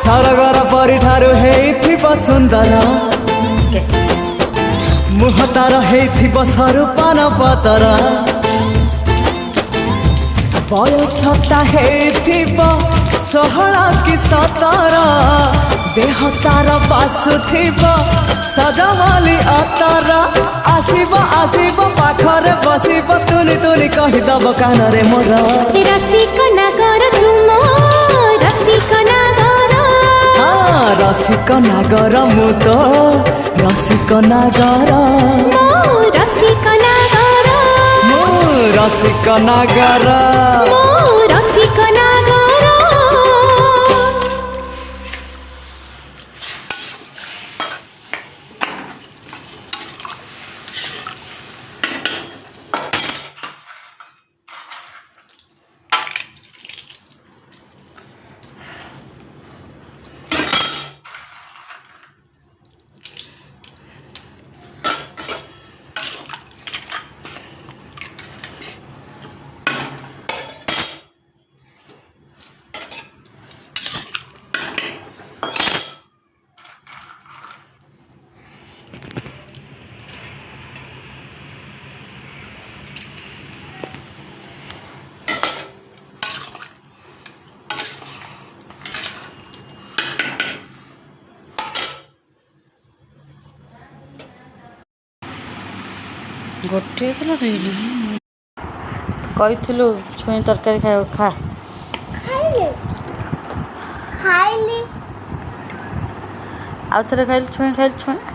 सरगर परी ठारू हेइथिब सुंदर मुह तार हेइथिब सरू पान पतर बयसता हेइथिब 16 कि 17 देह तार बासुथिब सजवाली अतर आसिब आसिब पाखरे बसिब तुनी तुनी कहिदब कानरे मोर रसिक नागर तुम रसिक नागर रसिक नागर मु तो रसिक नागर रसिक नागर रसिक नागर रसिक नागर गोटे किलो कहलु छुई तरकारी खाओ खा खाइली आउ थे खाइल छुई खाइल छुई